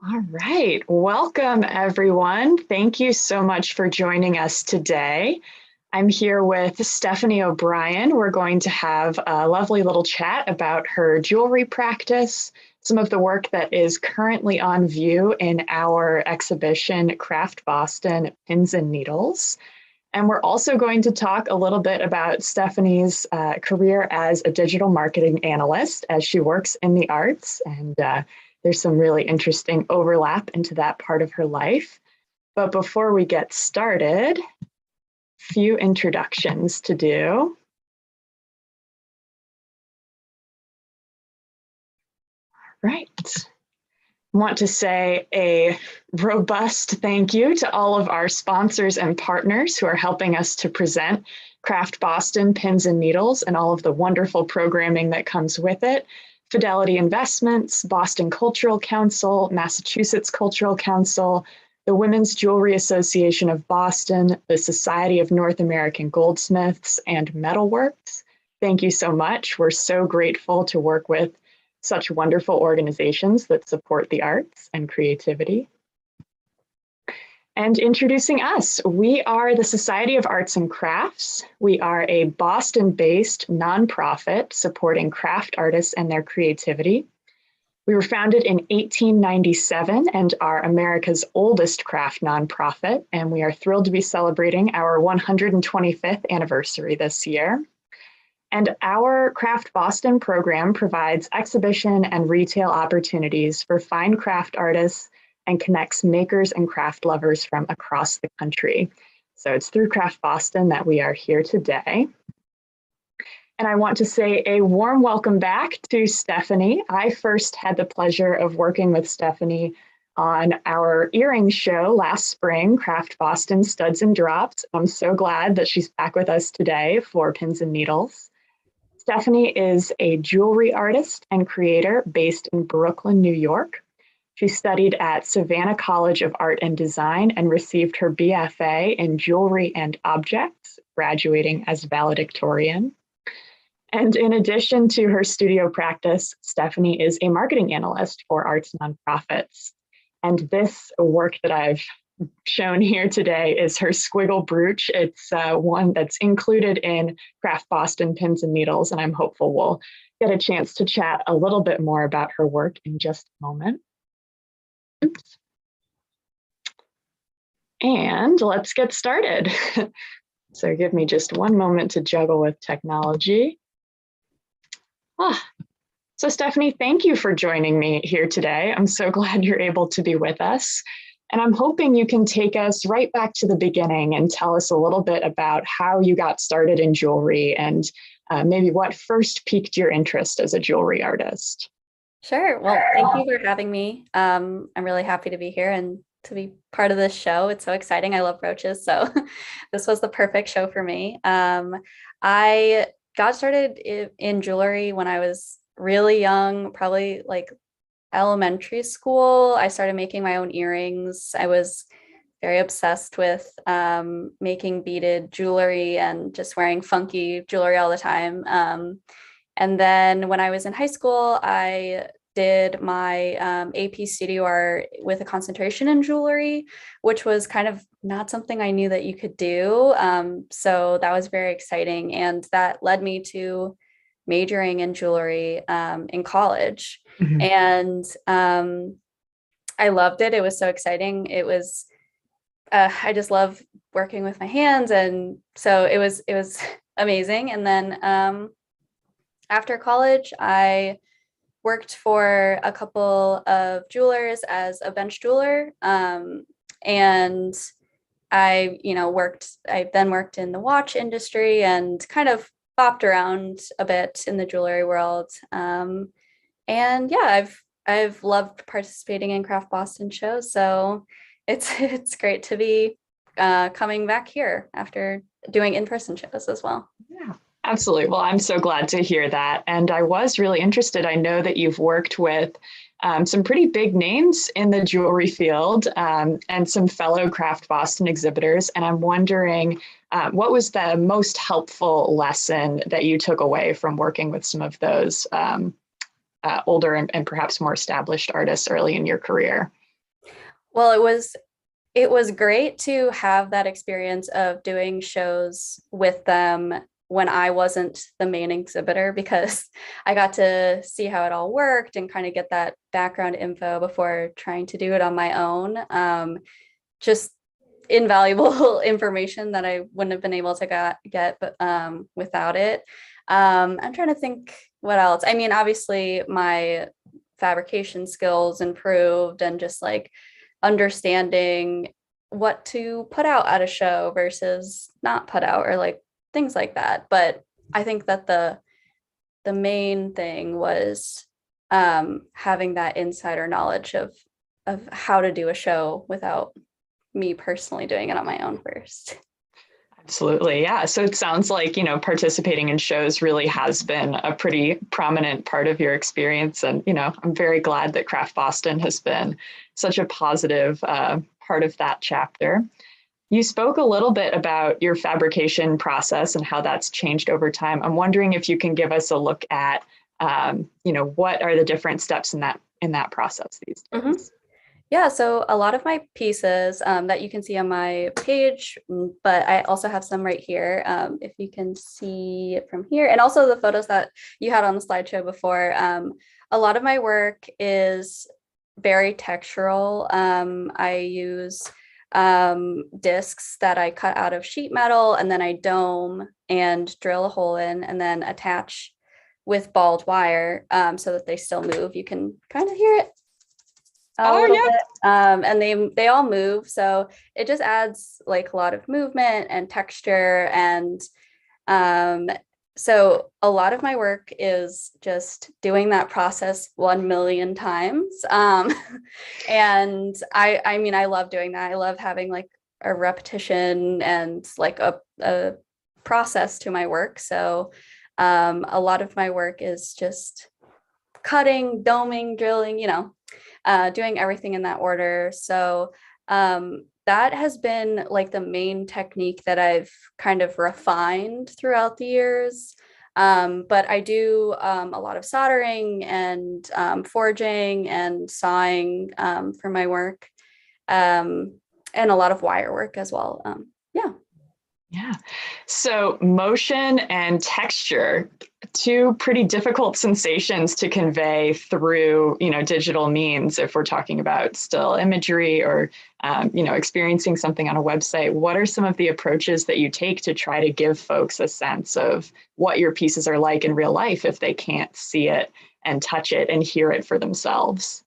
All right. Welcome, everyone. Thank you so much for joining us today. I'm here with Stephanie O'Brien. We're going to have a lovely little chat about her jewelry practice, some of the work that is currently on view in our exhibition, Craft Boston Pins and Needles. And we're also going to talk a little bit about Stephanie's career as a digital marketing analyst as she works in the arts. And there's some really interesting overlap into that part of her life. But before we get started, a few introductions to do. Right. Want to say a robust thank you to all of our sponsors and partners who are helping us to present Craft Boston Pins and Needles and all of the wonderful programming that comes with it. Fidelity Investments, Boston Cultural Council, Massachusetts Cultural Council, the Women's Jewelry Association of Boston, the Society of North American Goldsmiths, and Metalworks. Thank you so much. We're so grateful to work with such wonderful organizations that support the arts and creativity. And introducing us, we are the Society of Arts and Crafts. We are a Boston-based nonprofit supporting craft artists and their creativity. We were founded in 1897 and are America's oldest craft nonprofit, and we are thrilled to be celebrating our 125th anniversary this year. And our Craft Boston program provides exhibition and retail opportunities for fine craft artists and connects makers and craft lovers from across the country. So it's through Craft Boston that we are here today. And I want to say a warm welcome back to Stephanie. I first had the pleasure of working with Stephanie on our earring show last spring, Craft Boston Studs and Drops. I'm so glad that she's back with us today for Pins and Needles. Stephanie is a jewelry artist and creator based in Brooklyn, New York. She studied at Savannah College of Art and Design and received her BFA in Jewelry and Objects, graduating as valedictorian. And in addition to her studio practice, Stephanie is a marketing analyst for arts nonprofits. And this work that I've shown here today is her squiggle brooch. It's one that's included in Craft Boston Pins and Needles, and I'm hopeful we'll get a chance to chat a little bit more about her work in just a moment. Oops. And let's get started. So give me just one moment to juggle with technology. So Stephanie, thank you for joining me here today. I'm so glad you're able to be with us. And I'm hoping you can take us right back to the beginning and tell us a little bit about how you got started in jewelry and maybe what first piqued your interest as a jewelry artist. Sure. Well, thank you for having me. I'm really happy to be here and to be part of this show. It's so exciting. I love brooches, so this was the perfect show for me. I got started in jewelry when I was really young, probably like elementary school. I started making my own earrings. I was very obsessed with making beaded jewelry and just wearing funky jewelry all the time. And then when I was in high school, I did my AP studio art with a concentration in jewelry, which was kind of not something I knew that you could do. So that was very exciting. And that led me to majoring in jewelry in college. Mm-hmm. And I loved it. It was so exciting. It was, I just love working with my hands. And so it was amazing. And then after college, I worked for a couple of jewelers as a bench jeweler. And I then worked in the watch industry and kind of bopped around a bit in the jewelry world. And yeah, I've loved participating in Craft Boston shows. So it's great to be coming back here after doing in-person shows as well. Yeah. Absolutely. Well, I'm so glad to hear that. And I was really interested. I know that you've worked with some pretty big names in the jewelry field and some fellow Craft Boston exhibitors. And I'm wondering, what was the most helpful lesson that you took away from working with some of those older and perhaps more established artists early in your career? Well, it was great to have that experience of doing shows with them when I wasn't the main exhibitor, because I got to see how it all worked and kind of get that background info before trying to do it on my own. Just invaluable information that I wouldn't have been able to get but without it. I'm trying to think what else. I mean, obviously my fabrication skills improved, and just like understanding what to put out at a show versus not put out, or like things like that. But I think that the main thing was having that insider knowledge of how to do a show without me personally doing it on my own first. Absolutely. Yeah. So it sounds like, participating in shows really has been a pretty prominent part of your experience. And, I'm very glad that Craft Boston has been such a positive part of that chapter. You spoke a little bit about your fabrication process and how that's changed over time. I'm wondering if you can give us a look at, what are the different steps in that process these days? Mm-hmm. Yeah, so a lot of my pieces that you can see on my page, but I also have some right here, if you can see it from here, and also the photos that you had on the slideshow before. A lot of my work is very textural. I use discs that I cut out of sheet metal, and then I dome and drill a hole in, and then attach with balled wire so that they still move. You can kind of hear it a little bit, and they all move, so it just adds like a lot of movement and texture. And so a lot of my work is just doing that process 1 million times, and I mean, I love doing that. I love having like a repetition and like a process to my work. So a lot of my work is just cutting, doming, drilling, doing everything in that order. So that has been like the main technique that I've kind of refined throughout the years. But I do a lot of soldering and forging and sawing for my work, and a lot of wire work as well. Yeah. Yeah. So motion and texture, two pretty difficult sensations to convey through, digital means. If we're talking about still imagery or, experiencing something on a website, what are some of the approaches that you take to try to give folks a sense of what your pieces are like in real life if they can't see it and touch it and hear it for themselves?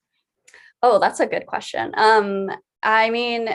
Oh, that's a good question. I mean,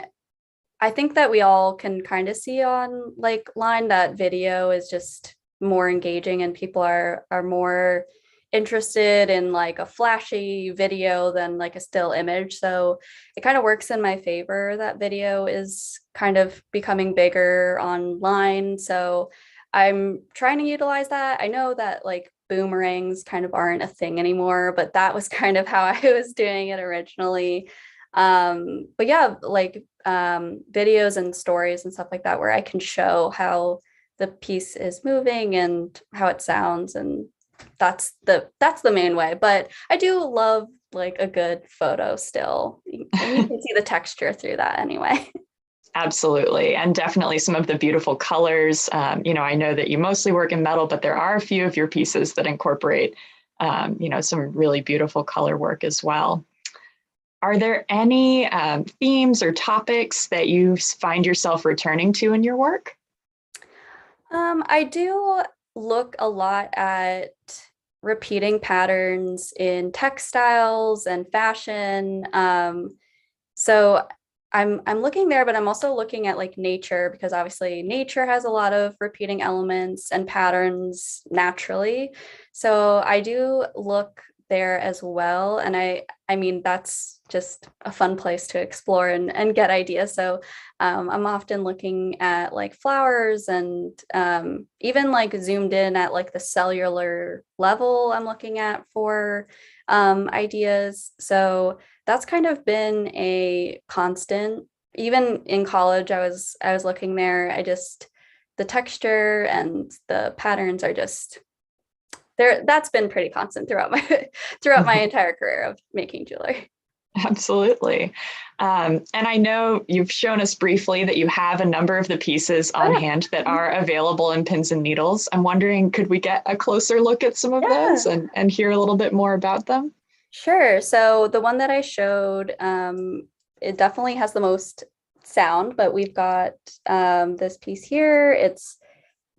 I think that we all can kind of see on like line that video is just more engaging, and people are more interested in like a flashy video than like a still image. So it kind of works in my favor that video is kind of becoming bigger online. So I'm trying to utilize that. I know that like boomerangs kind of aren't a thing anymore, but that was kind of how I was doing it originally. But yeah, like videos and stories and stuff like that, where I can show how the piece is moving and how it sounds, and that's the main way. But I do love like a good photo still, and you can see the texture through that anyway. Absolutely. And definitely some of the beautiful colors. I know that you mostly work in metal, but there are a few of your pieces that incorporate, some really beautiful color work as well. Are there any themes or topics that you find yourself returning to in your work? I do look a lot at repeating patterns in textiles and fashion. So I'm looking there, but I'm also looking at like nature, because obviously nature has a lot of repeating elements and patterns naturally. So I do look there as well. And I mean, that's just a fun place to explore and get ideas. So I'm often looking at like flowers, and even like zoomed in at like the cellular level I'm looking at for ideas. So that's kind of been a constant. Even in college, I was looking there. The texture and the patterns are just there. That's been pretty constant throughout my throughout my entire career of making jewelry. Absolutely. And I know you've shown us briefly that you have a number of the pieces Oh on yeah. hand that Mhm. are available in pins and needles. I'm wondering, could we get a closer look at some of those Yeah, and hear a little bit more about them? sure. So the one that I showed, it definitely has the most sound, but we've got this piece here. It's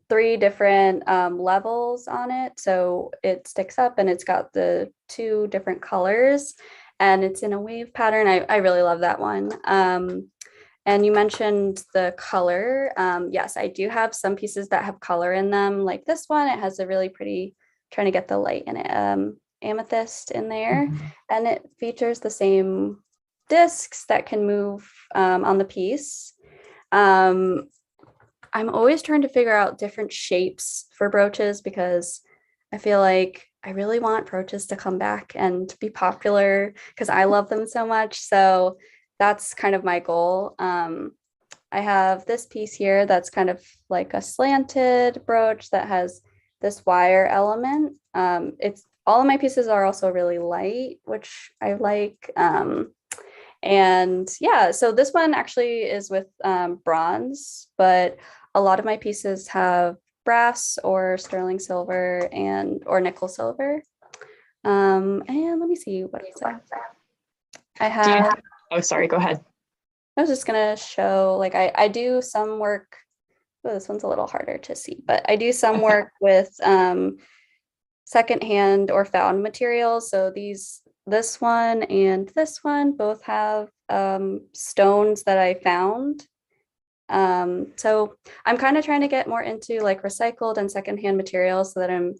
three different levels on it. So it sticks up and it's got the two different colors and it's in a wave pattern. I really love that one. And you mentioned the color. Yes, I do have some pieces that have color in them, like this one. It has a really pretty, trying to get the light in it, amethyst in there. Mhm. And it features the same discs that can move on the piece. Um, I'm always trying to figure out different shapes for brooches because I feel like I really want brooches to come back and be popular because I love them so much. So that's kind of my goal. I have this piece here that's kind of like a slanted brooch that has this wire element. It's all of my pieces are also really light, which I like. And yeah, so this one actually is with bronze, but a lot of my pieces have brass or sterling silver and or nickel silver. And let me see what else I Do you, have. oh, sorry, go ahead. I was just gonna show like I do some work. Oh, this one's a little harder to see, but I do some work with secondhand or found materials. So this one and this one both have stones that I found. So I'm kind of trying to get more into like recycled and secondhand materials so that I'm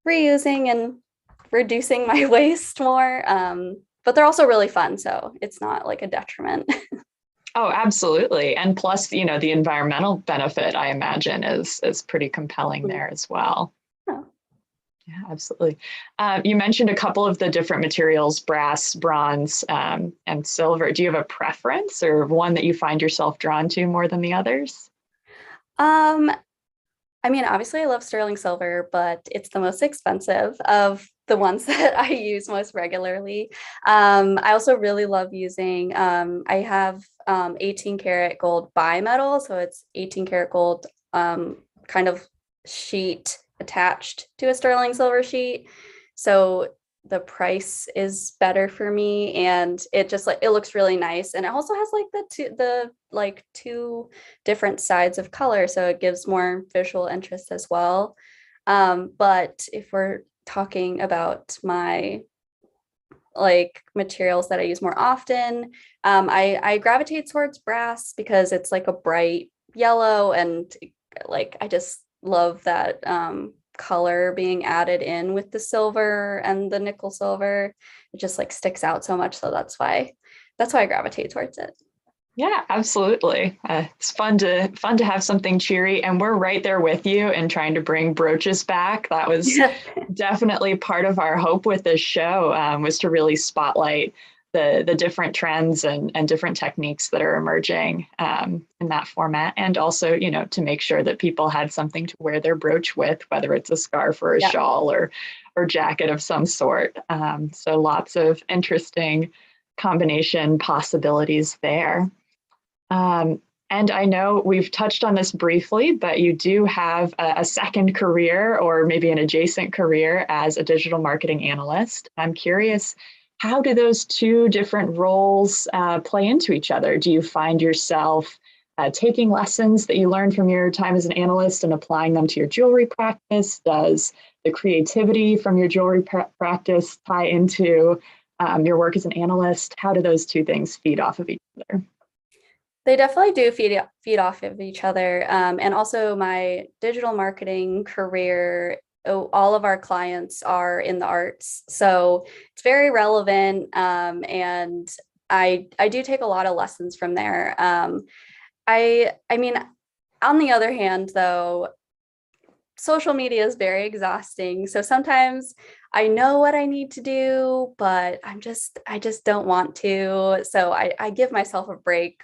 reusing and reducing my waste more. But they're also really fun, so it's not like a detriment. Oh, absolutely. And plus, the environmental benefit, I imagine, is pretty compelling there as well. Oh. Yeah, absolutely. You mentioned a couple of the different materials, brass, bronze, and silver. Do you have a preference or one that you find yourself drawn to more than the others? Um, I mean, obviously, I love sterling silver, but it's the most expensive of the ones that I use most regularly. I also really love using, I have 18 karat gold bimetal. So it's 18 karat gold kind of sheet attached to a sterling silver sheet. So the price is better for me and it just like it looks really nice and it also has like the two different sides of color so it gives more visual interest as well. But if we're talking about my like materials that I use more often, I gravitate towards brass because it's like a bright yellow and like I just love that color being added in with the silver and the nickel silver. It just like sticks out so much, so that's why I gravitate towards it. Yeah, absolutely. It's fun to have something cheery, and we're right there with you in trying to bring brooches back. That was Yeah. definitely part of our hope with this show, was to really spotlight the different trends and different techniques that are emerging in that format, and also to make sure that people had something to wear their brooch with, whether it's a scarf or a Yeah. shawl or jacket of some sort. So lots of interesting combination possibilities there. Um, and I know we've touched on this briefly, but you do have a second career or maybe an adjacent career as a digital marketing analyst. I'm curious, how do those two different roles play into each other? Do you find yourself taking lessons that you learned from your time as an analyst and applying them to your jewelry practice? Does the creativity from your jewelry practice tie into your work as an analyst? How do those two things feed off of each other? They definitely do feed off of each other. And also my digital marketing career, all of our clients are in the arts. So it's very relevant. And I do take a lot of lessons from there. I mean, on the other hand, though, social media is very exhausting. So sometimes I know what I need to do, but I just don't want to. So I give myself a break.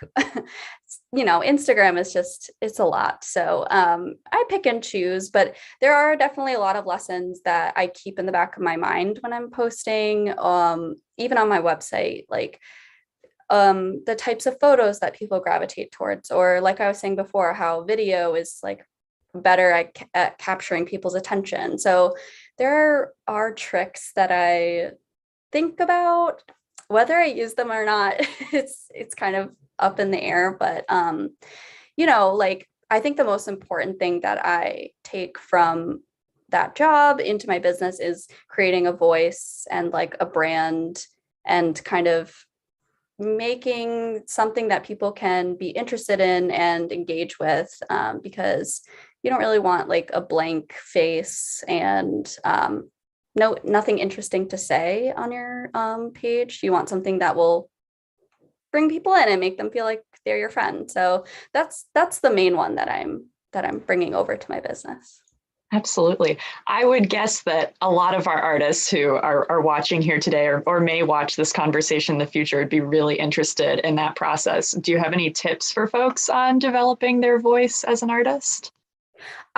Instagram is just, it's a lot. So I pick and choose, but there are definitely a lot of lessons that I keep in the back of my mind when I'm posting, even on my website, like the types of photos that people gravitate towards, or like I was saying before, how video is like better at capturing people's attention. So there are tricks that I think about. Whether I use them or not, it's kind of up in the air. But like I think the most important thing that I take from that job into my business is creating a voice and like a brand, and kind of making something that people can be interested in and engage with, because you don't really want like a blank face and nothing interesting to say on your page. You want something that will bring people in and make them feel like they're your friend. So that's the main one that I'm bringing over to my business. Absolutely. I would guess that a lot of our artists who are watching here today, or may watch this conversation in the future, would be really interested in that process. Do you have any tips for folks on developing their voice as an artist?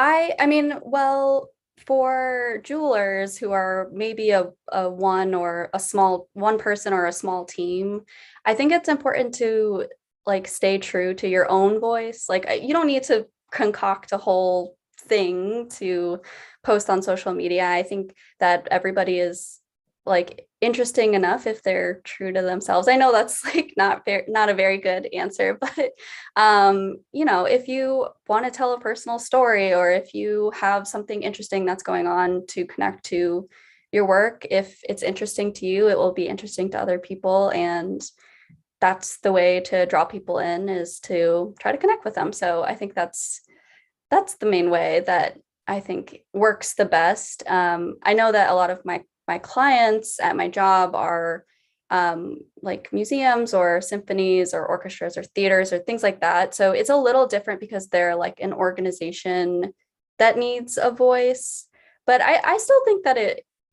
I mean, well, for jewelers who are maybe a one or a small one person or a small team, I think it's important to like stay true to your own voice. Like you don't need to concoct a whole thing to post on social media. I think that everybody is like interesting enough if they're true to themselves. I know that's like not a very good answer, but if you want to tell a personal story, or if you have something interesting that's going on to connect to your work, if it's interesting to you, it will be interesting to other people. And that's the way to draw people in, is to try to connect with them. So I think that's the main way that I think works the best. I know that a lot of my clients at my job are like museums or symphonies or orchestras or theaters or things like that. So it's a little different because they're like an organization that needs a voice. But I still think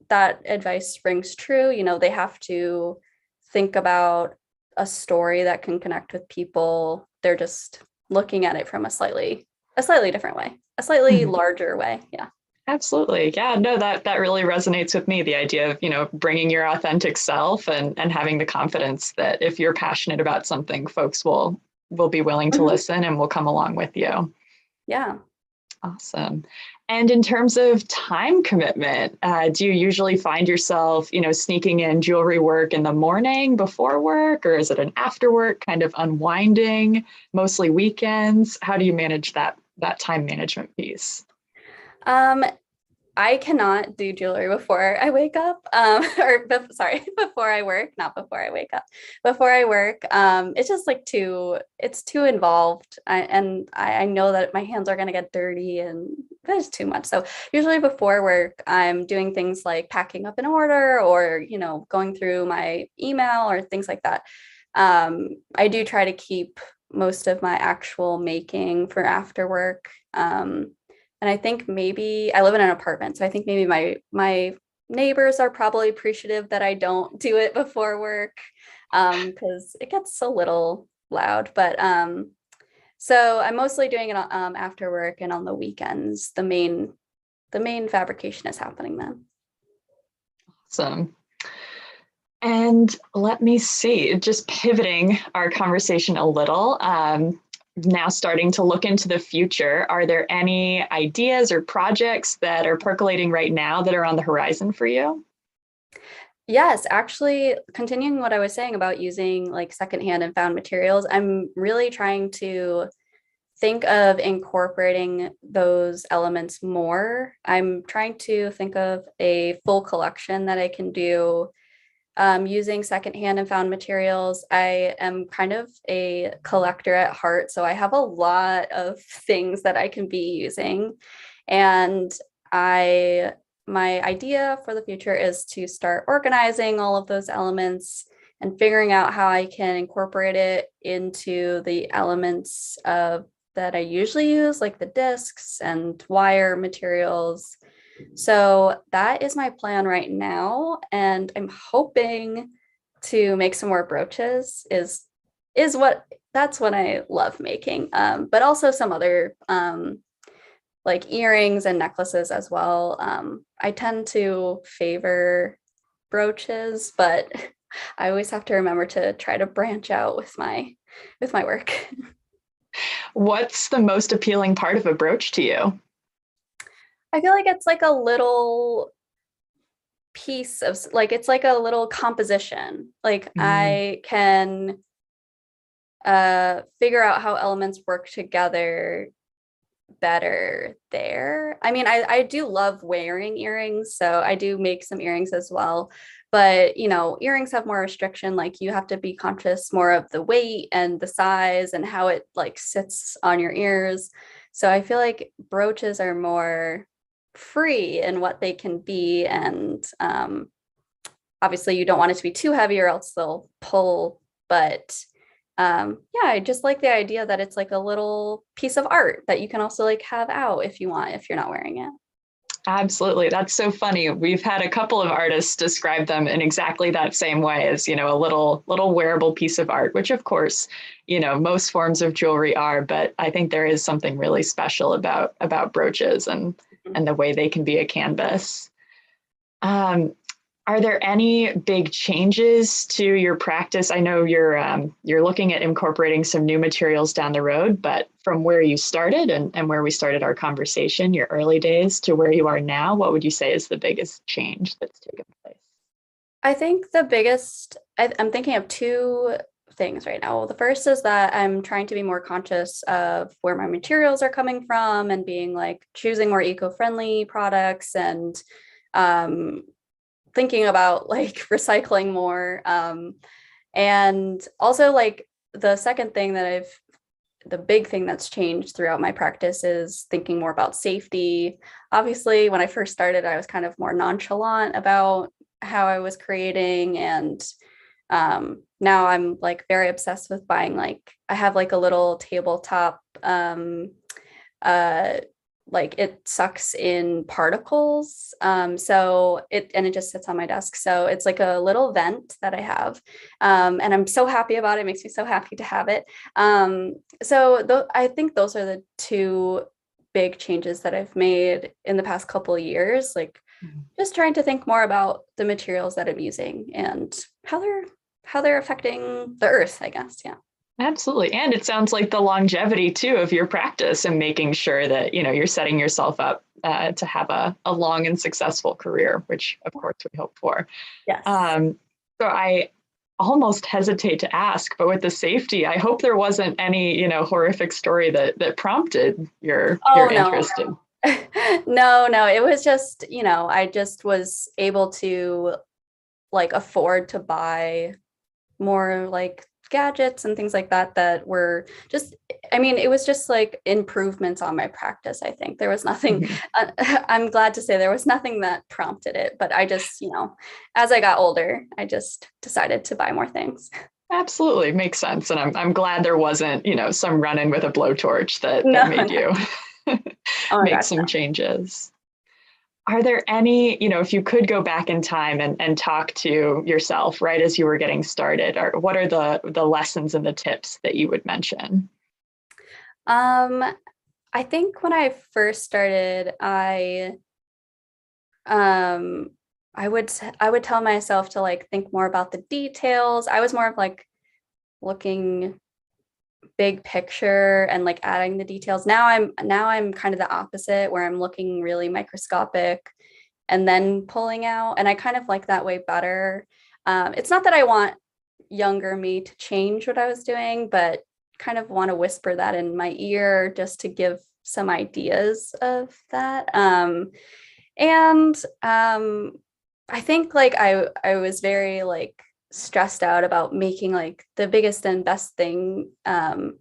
that advice rings true. They have to think about a story that can connect with people. They're just looking at it from a slightly different way, a slightly larger way. Yeah. Absolutely. Yeah, no, that really resonates with me. The idea of, bringing your authentic self and having the confidence that if you're passionate about something, folks will be willing to listen and will come along with you. Yeah. Awesome. And in terms of time commitment, do you usually find yourself, sneaking in jewelry work in the morning before work, or is it an after work kind of unwinding, mostly weekends? How do you manage that time management piece? Um, I cannot do jewelry before I wake up, before I work, not before I wake up. Before I work, it's just like it's too involved. I know that my hands are going to get dirty and there's too much. So usually before work, I'm doing things like packing up an order, or, going through my email or things like that. I do try to keep most of my actual making for after work. And I think maybe I live in an apartment, so I think maybe my neighbors are probably appreciative that I don't do it before work, because it gets a little loud. But so I'm mostly doing it after work, and on the weekends. The main fabrication is happening then. Awesome. And let me see, just pivoting our conversation a little. Now starting to look into the future, are there any ideas or projects that are percolating right now that are on the horizon for you? Yes, actually, continuing what I was saying about using like secondhand and found materials, I'm really trying to think of incorporating those elements more. I'm trying to think of a full collection that I can do using secondhand and found materials. I am kind of a collector at heart, so I have a lot of things that I can be using. And my idea for the future is to start organizing all of those elements and figuring out how I can incorporate it into the elements of that I usually use, like the discs and wire materials. So that is my plan right now. And I'm hoping to make some more brooches is what that's what I love making. But also some other like earrings and necklaces as well. I tend to favor brooches, but I always have to remember to try to branch out with my work. What's the most appealing part of a brooch to you? I feel like it's like a little piece of like it's like a little composition. Like Mm, I can figure out how elements work together better there. I mean, I do love wearing earrings, so I do make some earrings as well. But earrings have more restriction. Like you have to be conscious more of the weight and the size and how it like sits on your ears. So I feel like brooches are more free in what they can be, and obviously you don't want it to be too heavy or else they'll pull. But yeah, I just like the idea that it's like a little piece of art that you can also like have out if you want, if you're not wearing it. absolutely. That's so funny. We've had a couple of artists describe them in exactly that same way as, a little wearable piece of art, which of course, most forms of jewelry are, but I think there is something really special about brooches and the way they can be a canvas. Um, Are there any big changes to your practice? I know you're looking at incorporating some new materials down the road, but from where you started and where we started our conversation, your early days to where you are now, what would you say is the biggest change that's taken place? I think the biggest, I'm thinking of two things right now. The first is that I'm trying to be more conscious of where my materials are coming from and being like choosing more eco-friendly products and um, thinking about like recycling more. And also like the second thing the big thing that's changed throughout my practice is thinking more about safety. Obviously, when I first started, I was kind of more nonchalant about how I was creating. And now I'm like very obsessed with buying, like, I have like a little tabletop, uh, like it sucks in particles. And it just sits on my desk. So it's like a little vent that I have. And I'm so happy about it. It makes me so happy to have it. I think those are the two big changes that I've made in the past couple of years. Like just trying to think more about the materials that I'm using and how they're affecting the earth, I guess. Yeah. Absolutely. And it sounds like the longevity too of your practice and making sure that, you're setting yourself up to have a long and successful career, which of course we hope for. Yes. So I almost hesitate to ask, but with the safety, I hope there wasn't any, horrific story that prompted your Oh no. interest in. No, it was just, I just was able to like afford to buy more like gadgets and things like that were just, I mean, it was just like improvements on my practice. I think there was nothing, Mhm. I'm glad to say there was nothing that prompted it, but I just, as I got older, I just decided to buy more things. Absolutely makes sense, and I'm glad there wasn't, some run-in with a blowtorch that No, made no. you Oh my make gosh, some no. changes. Are there any, if you could go back in time and talk to yourself right as you were getting started, or what are the lessons and the tips that you would mention? Um, I think when I first started, um I would tell myself to like think more about the details. I was more of like looking big picture and like adding the details. Now I'm kind of the opposite where I'm looking really microscopic and then pulling out. And I kind of like that way better. It's not that I want younger me to change what I was doing, but kind of want to whisper that in my ear just to give some ideas of that. And I think like I was very like stressed out about making like the biggest and best thing. And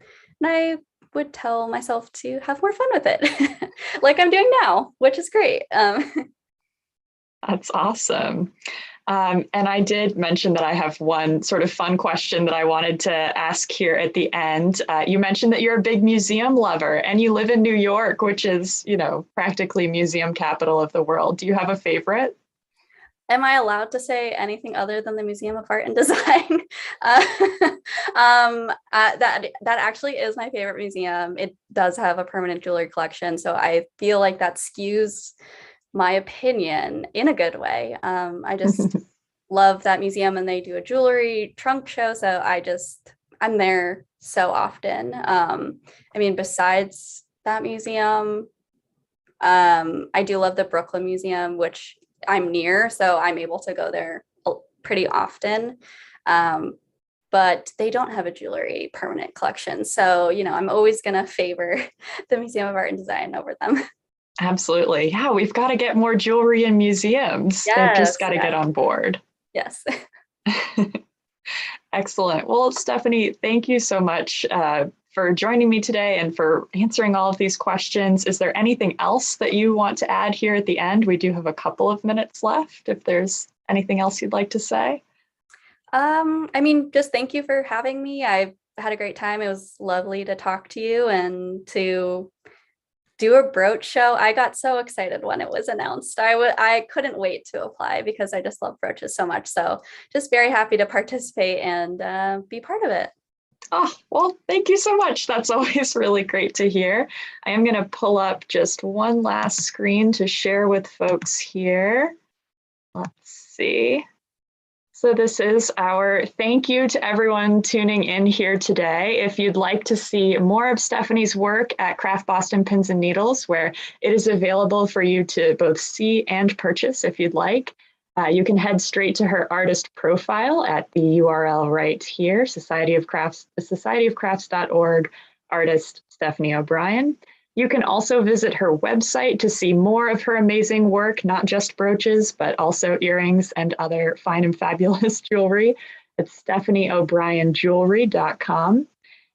I would tell myself to have more fun with it, like I'm doing now, which is great. That's awesome. And I did mention that I have one sort of fun question that I wanted to ask here at the end. You mentioned that you're a big museum lover and you live in New York, which is, practically museum capital of the world. Do you have a favorite? Am I allowed to say anything other than the Museum of Art and Design? uh, that actually is my favorite museum. It does have a permanent jewelry collection, so I feel like that skews my opinion in a good way. I just love that museum, and they do a jewelry trunk show, so I'm there so often. I mean, besides that museum, I do love the Brooklyn Museum, which I'm near, so I'm able to go there pretty often. But they don't have a jewelry permanent collection. So, I'm always going to favor the Museum of Art and Design over them. Absolutely. Yeah, we've got to get more jewelry in museums. They've just got to get on board. Yes. Excellent. Well, Stephanie, thank you so much for joining me today and for answering all of these questions. Is there anything else that you want to add here at the end? We do have a couple of minutes left. If there's anything else you'd like to say. I mean, just thank you for having me. I've had a great time. It was lovely to talk to you and to do a brooch show. I got so excited when it was announced. I couldn't wait to apply because I just love brooches so much. So just very happy to participate and be part of it. Oh, well, thank you so much. That's always really great to hear. I am going to pull up just one last screen to share with folks here. Let's see. So this is our thank you to everyone tuning in here today. If you'd like to see more of Stephanie's work at Craft Boston Pins and Needles, where it is available for you to both see and purchase if you'd like, you can head straight to her artist profile at the URL right here, societyofcrafts.org, artist Stephanie O'Brien. You can also visit her website to see more of her amazing work, not just brooches, but also earrings and other fine and fabulous jewelry. It's stephanieobrien.jewelry.com.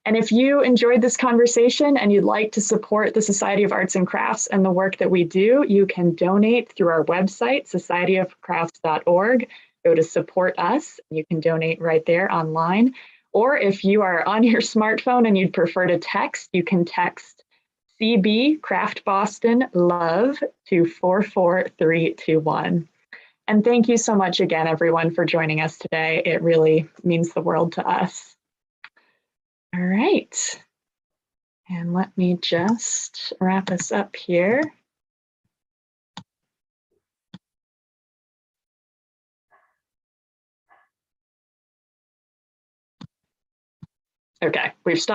And if you enjoyed this conversation and you'd like to support the Society of Arts and Crafts and the work that we do, you can donate through our website, societyofcrafts.org. Go to support us. You can donate right there online. Or if you are on your smartphone and you'd prefer to text, you can text CB Craft Boston Love to 44321. And thank you so much again, everyone, for joining us today. It really means the world to us. All right. And let me just wrap us up here. Okay, we've stopped.